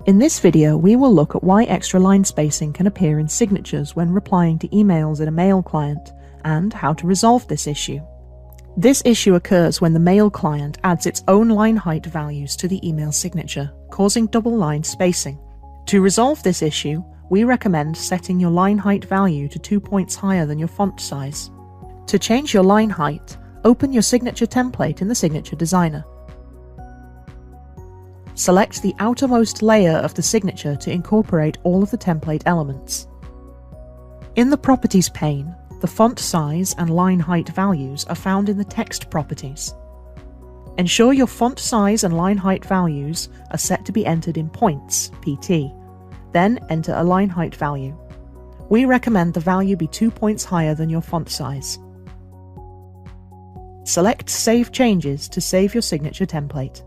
In this video, we will look at why extra line spacing can appear in signatures when replying to emails in a mail client, and how to resolve this issue. This issue occurs when the mail client adds its own line height values to the email signature, causing double line spacing. To resolve this issue, we recommend setting your line height value to 2 points higher than your font size. To change your line height, open your signature template in the Signature Designer. Select the outermost layer of the signature to incorporate all of the template elements. In the Properties pane, the font size and line height values are found in the Text properties. Ensure your font size and line height values are set to be entered in points, pt. Then enter a line height value. We recommend the value be 2 points higher than your font size. Select Save Changes to save your signature template.